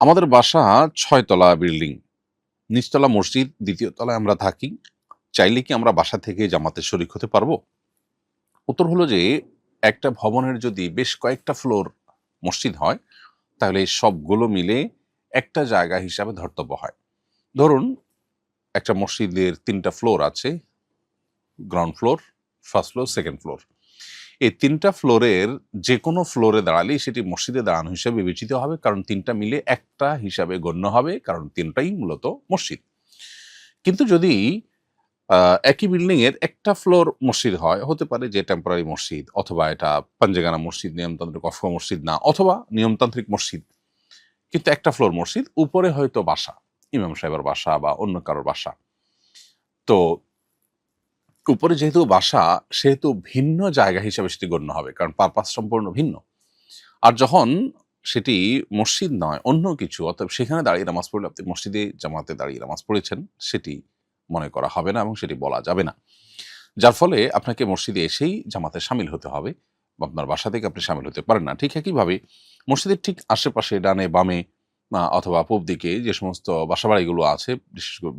আমাদের বাসা ৬ তলা বিল্ডিং। নিচতলা মসজিদ, ২য় তলায় আমরা থাকি। চাইলে কি আমরা বাসা থেকে জামাতে শরিক হতে পারবো? উত্তর হলো যে, একটা ভবনের যদি বেশ কয়েকটা ফ্লোর মসজিদ হয়, তাহলে সবগুলো মিলে একটা জায়গা হিসাবে ধর্তব্য হয়। ধরুন, একটা মসজিদের ৩ টা ফ্লোর আছে। Ground floor, first floor, second floor. এই ৩ টা ফ্লোরের যেকোনো ফ্লোরে দাঁড়ালেই সেটি মসজিদে দাঁড়ানো হিসেবে বিবেচিত হবে। কারণ ৩ টা মিলে একটা হিসাবে গণ্য হবে। কারণ ৩ টাই মূলত মসজিদ। কিন্তু যদি আ একই বিল্ডিং এর একটা ফ্লোর মসজিদ হয়, হতে পারে যে টেম্পোরারি মসজিদ অথবা এটা পাঞ্জেগানা মসজিদ, নিয়মতান্ত্রিক অফ মসজিদ না, অথবা নিয়মতান্ত্রিক মসজিদ। কিন্তু একটা ফ্লোর মসজিদ, উপরে হয়তো বাসা, ইমাম সাহেবের বাসা বা অন্য কারোর বাসা। তো উপরে যেহেতু বাসা, সেহেতু ভিন্ন জায়গা হিসেবে সেটি গণ্য হবে। কারণ পারপাস সম্পূর্ণ ভিন্ন। আর যখন সেটি মসজিদ নয়, অন্য কিছু, অতএব সেখানে দাঁড়িয়ে নামাজ পড়লে আপনি মসজিদে জামাতে দাঁড়িয়ে নামাজ পড়েছেন, সেটি মনে করা হবে না এবং সেটি বলা যাবে না। যার ফলে আপনাকে মসজিদে এসেই জামাতে শামিল হতে হবে। আপনার বাসা থেকে আপনি শামিল হতে পারেন না। ঠিক একইভাবে মসজিদের ঠিক আশেপাশে ডানে বামে অথবা পূব দিকে যে সমস্ত বাসাবাড়িগুলো আছে,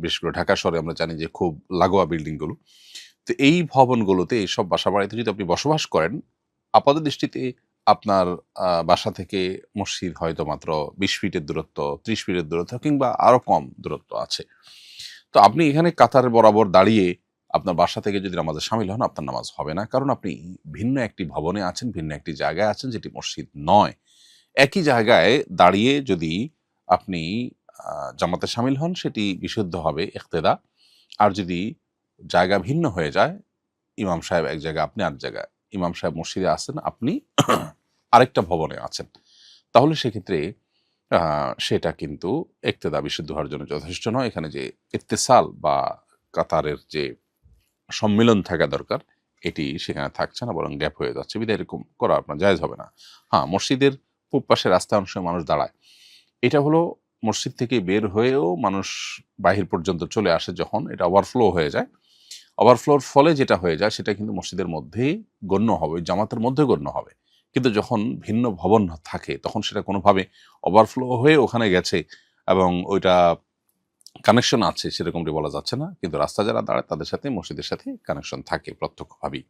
বিশেষ করে ঢাকা শহরে আমরা জানি যে খুব লাগোয়া বিল্ডিংগুলো। তো এই ভবনগুলোতে, এইসব বাসাবাড়িতে যদি আপনি বসবাস করেন, আপাতদৃষ্টিতে আপনার বাসা থেকে মসজিদ হয়তো মাত্র ২০ ফিটের দূরত্ব, ৩০ ফিটের দূরত্ব কিংবা আরো কম দূরত্ব আছে। তো আপনি এখানে কাতার বরাবর দাঁড়িয়ে আপনার বাসা থেকে যদি নামাজে শামিল হন, আপনার নামাজ হবে না। কারণ আপনি ভিন্ন একটি ভবনে আছেন, ভিন্ন একটি জায়গায় আছেন যেটি মসজিদ নয়। একই জায়গায় দাঁড়িয়ে যদি আপনি জামাতে শামিল হন, সেটি বিশুদ্ধ হবে ইক্তেদা। আর যদি জায়গা ভিন্ন হয়ে যায়, ইমাম সাহেব এক জায়গায়, আপনি আরেক জায়গায়। ইমাম সাহেব মসজিদে আছেন, আপনি আরেকটা ভবনে আছেন। তাহলে সেক্ষেত্রে সেটা কিন্তু ইক্তেদা বিশুদ্ধ হওয়ার জন্য যথেষ্ট নয়। এখানে যে ইত্তেসাল বা কাতারের যে সম্মিলন থাকা দরকার, এটি সেখানে থাকছে না, বরং গ্যাপ হয়ে যাচ্ছে। বিধায় এরকম করা আপনার জায়েজ হবে না। হ্যাঁ, মসজিদের পূব পাশে রাস্তায় অনেক সময় মানুষ দাঁড়ায়। এটা হলো মসজিদ থেকে বের হয়েও মানুষ বাহির পর্যন্ত চলে আসে যখন, এটা ওভারফ্লো হয়ে যায়। ওভারফ্লোর ফলে যেটা হয়ে যায়, সেটা কিন্তু মসজিদের মধ্যেই গণ্য হবে, জামাতের মধ্যে গণ্য হবে। কিন্তু যখন ভিন্ন ভবন থাকে, তখন সেটা কোনোভাবে ওভারফ্লো হয়ে ওখানে গেছে এবং ওইটা কানেকশন আছে সেরকমটি বলা যাচ্ছে না। কিন্তু রাস্তা যারা দাঁড়ায় তাদের সাথে মসজিদের সাথে কানেকশন থাকে প্রত্যক্ষভাবেই।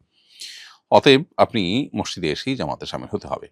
অতএব আপনি মসজিদে এসেই জামাতে শামিল হতে হবে।